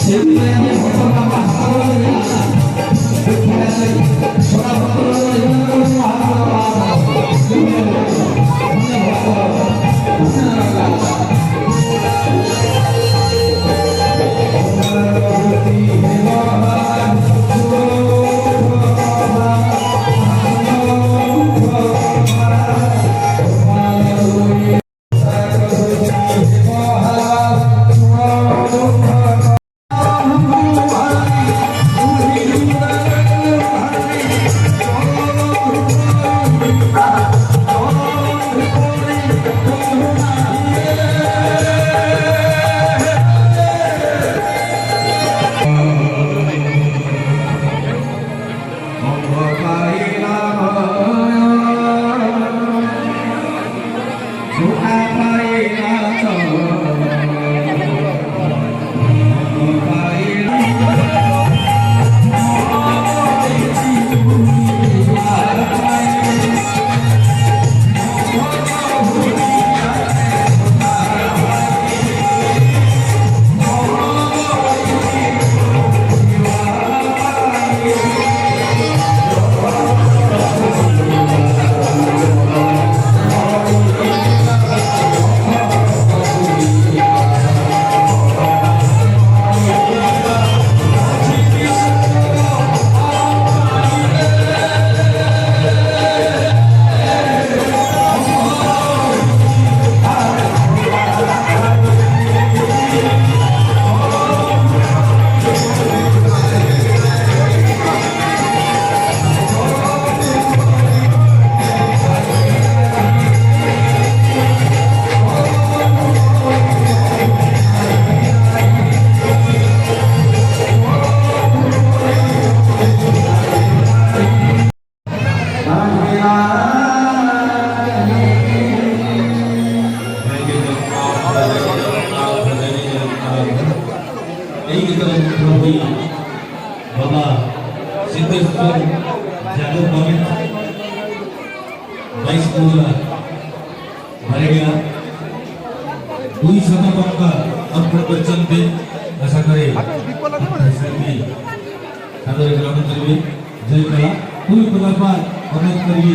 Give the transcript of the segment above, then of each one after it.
Siempre hay que Siddheshwar Yadav comment 22 पूरा भर गया 200 टका अर्पण करते आशा करे ग्रहण करेंगे जय कला पूरी प्रकार पर अनुरोध करी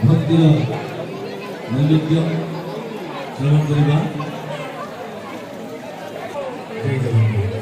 भक्ति नैवेद्य श्रवण करवा जय जगन्नाथ।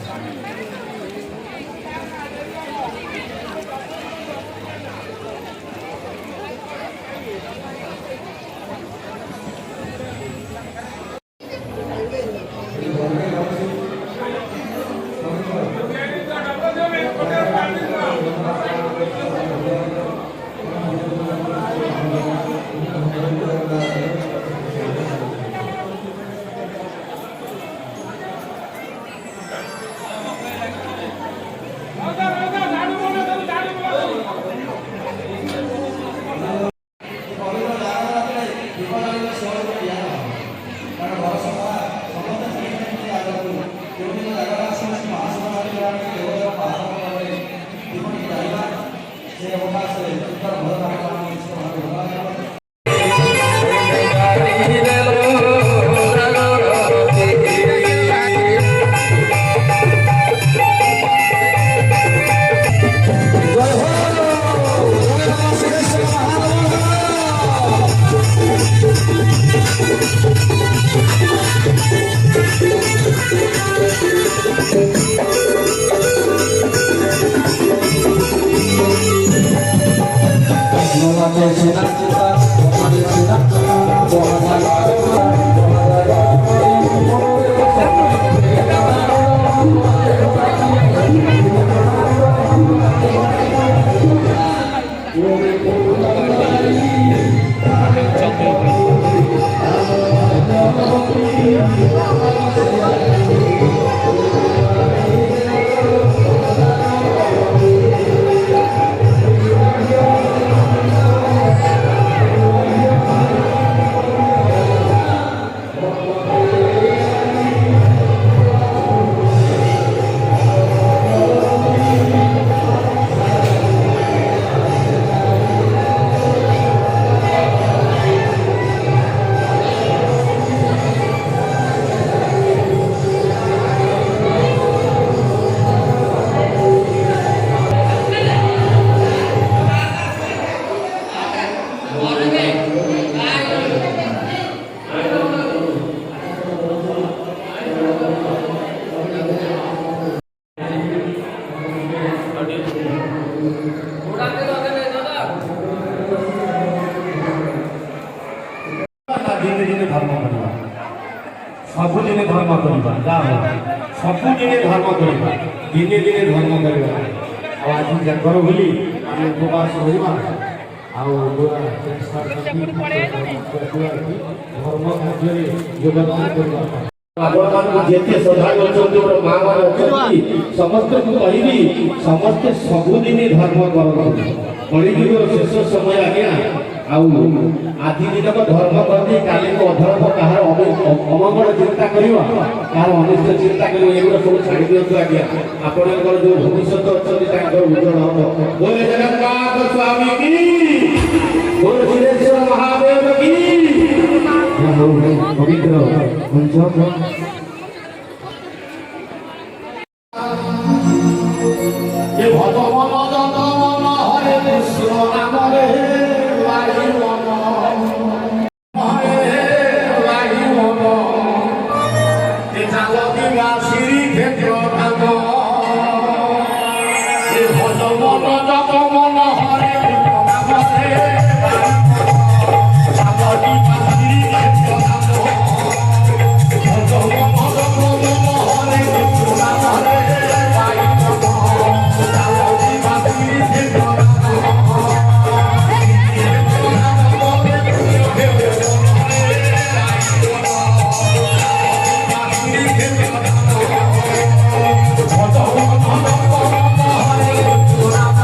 सबुदिन धर्म करवा सबुदिन धर्म करवा दिने दिने धर्म करवा आज जागर बोली उपवास रहा धर्म कार्य योगदान करवा जिते श्रद्धा माँ मान समस्त को कहि समस्ते सबुदिन धर्म कर कलिजुगर शेष समय आज्ञा आदि दिन धर्म करते काली को अधर्म कहार अमंगल चिंता करवा कहार अनिष्ट चिंता कर सब छाड़ दिखाँ आज्ञा आपण जो भविष्य अच्छा उज्जवल हम बोले जगन्नाथ स्वामी की बोले सिद्धेश्वर महादेव की पवित्र ये भगवान हरे कृष्ण नाम रे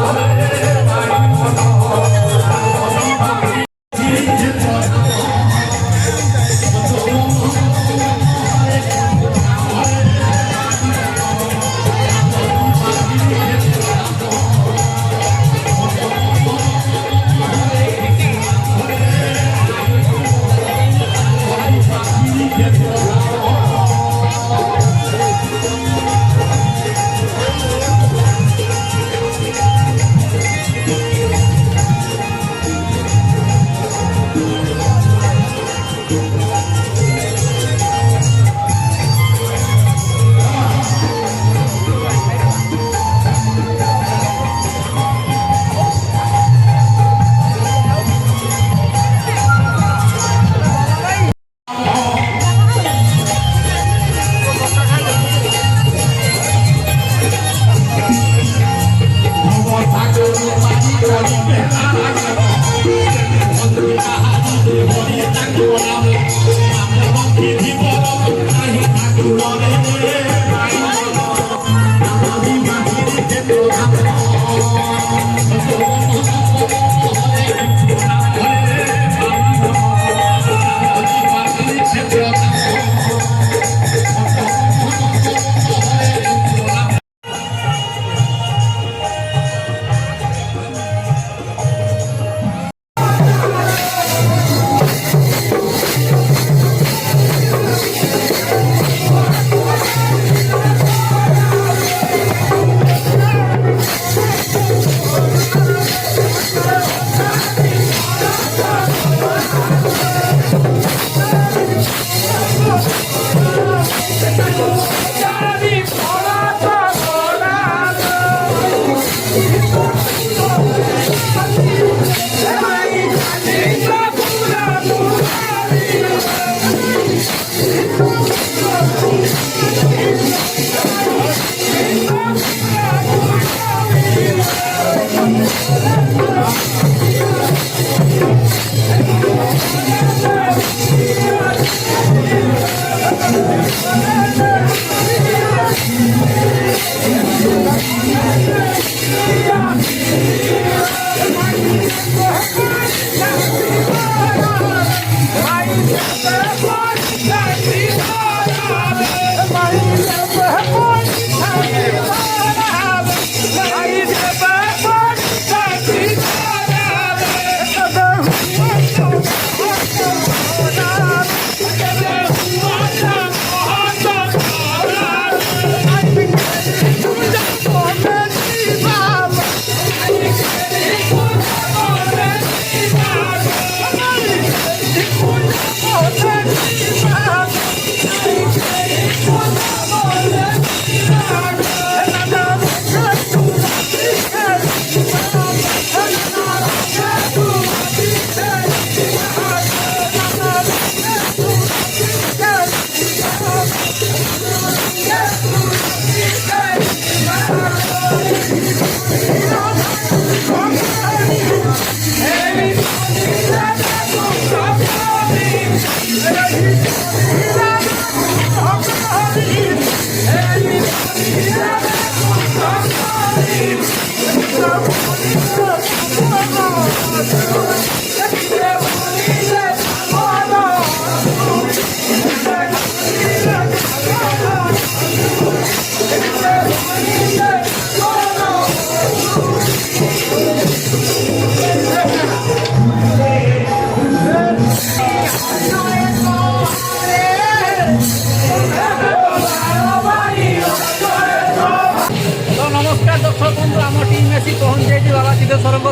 Hare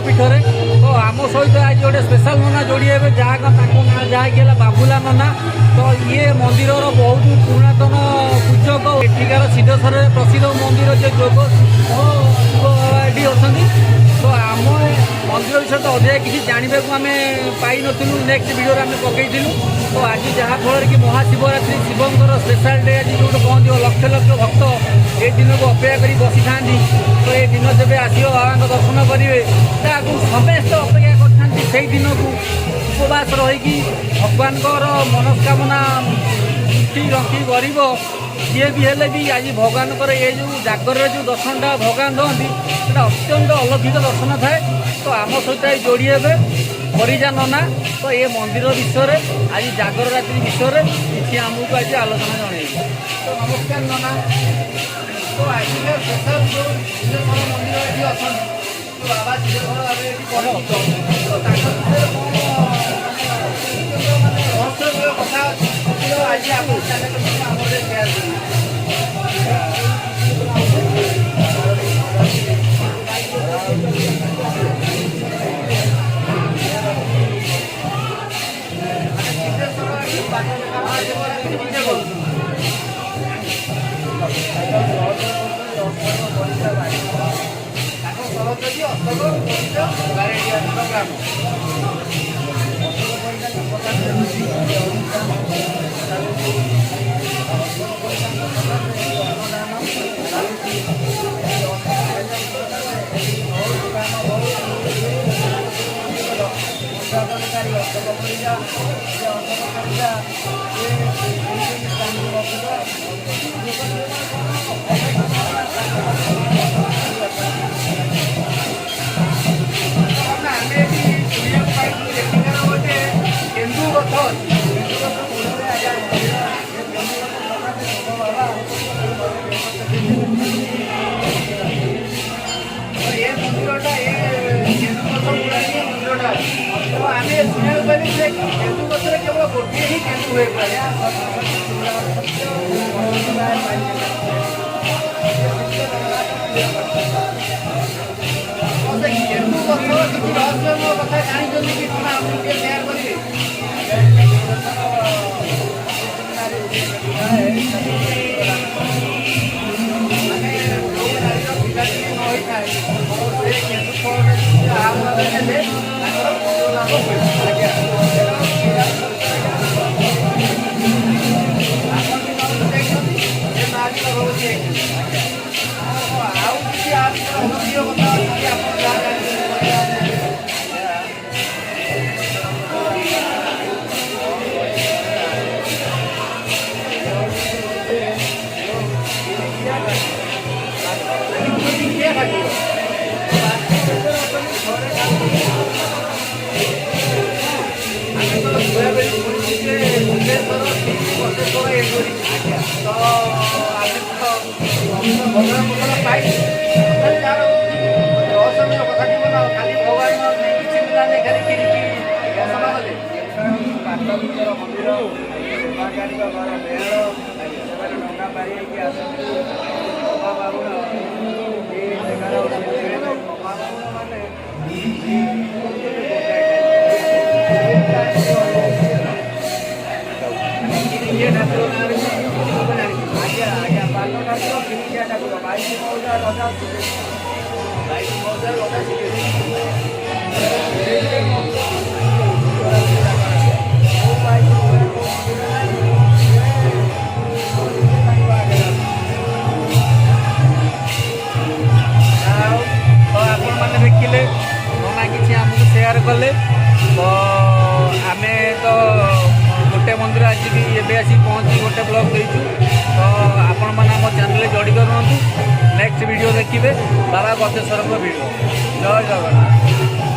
पीठरे तो आम सहित आज गोटे स्पेशल नना जोड़ी हे जहाँ जहाँकि बाबुला नना तो ये मंदिर बहुत पुरातन पूजक एठिकार सिद्धेश्वर प्रसिद्ध मंदिर जो जोग ये अच्छा तो आम मंदिर विषय तो अधिक किसी जानवा को आम पाई नु नेक्स्ट वीडियो आम पकईलु तो आज जहाँफल कि महाशिवरात्रि शिवंर स्पेशल डे आज जो कहते लक्ष लक्ष भक्त ये दिन को अपेक्षा कर बसी था तो ये दिन जब आसो बाबा दर्शन करेंगे समस्त अपेक्षा कर दिन को उपवास रहीकि भगवान मनस्कामना रखी गरीब किए भी हेले भी आज भगवान ये जो जागर जो दर्शनटा भगवान दिखती है अत्यंत अलौकिक दर्शन थाए तो आम सहित जोड़ी हे हरिजा नना तो ये मंदिर विषय आज जागर रात्रि विषय किसी आमको आज आलोचना जन तो नमस्कार नना तो आज स्पेशल जो मंदिर ये अच्छा बाबा सिद्धेश्वर रहस्य कथा आज आप ଆମେ ଶୁଣିବାକୁ ପାଇଲି ଯେ କେନ୍ଦୁ ଗଛରେ କେବଳ ଗୋଟିଏ ହିଁ କେନ୍ଦୁ ହୁଏ ପାରେ କେନ୍ଦୁ ଗଛର କିଛି ରହସ୍ୟମୟ କଥା ଜାଣିଛନ୍ତି କି କଣ ଆମକୁ ଟିକେ ସେୟାର କରିବେ? ମାନେ ଯୋଉ ନାରୀର ପିଲାଟି ନ ହୋଇଥାଏ ସେ କେନ୍ଦୁ ଫଳରେ ଆହ୍ୱାନ ଦେଲେ ତାଙ୍କର ଲାଭ ହୁଏ। ଆଜ୍ଞା ଆପଣ ବି ନବୀନ ଯାଇଛନ୍ତି ସେ ମା ବି ଗର୍ଭବତୀ ହେଇଛନ୍ତି। ଆଉ କିଛି ଅନୁଭୂତିର କଥା ଅଛି ଆପଣ ଯାହା ଜାଣିଛନ୍ତି? ଆପଣମାନେ ଦେଖିଲେ ନନା କିଛି ଆମକୁ ସେୟାର କଲେ ତ ଆମେ ତ ଗୋଟେ ମନ୍ଦିର ଆଜି ବି ଏବେ ଆସି ପହଞ୍ଚି ଗୋଟେ ବ୍ଲଗ୍ ଦେଇଛୁ। ତ ଆପଣମାନେ ଆମ ଚ୍ୟାନେଲରେ ଜଡ଼ିତ ରୁହନ୍ତୁ। ନେକ୍ସଟ ଭିଡ଼ିଓ ଦେଖିବେ ବାବା ଗତେଶ୍ୱରଙ୍କ ଭିଡ଼ିଓ। ଜୟ ଜଗନ୍ନାଥ।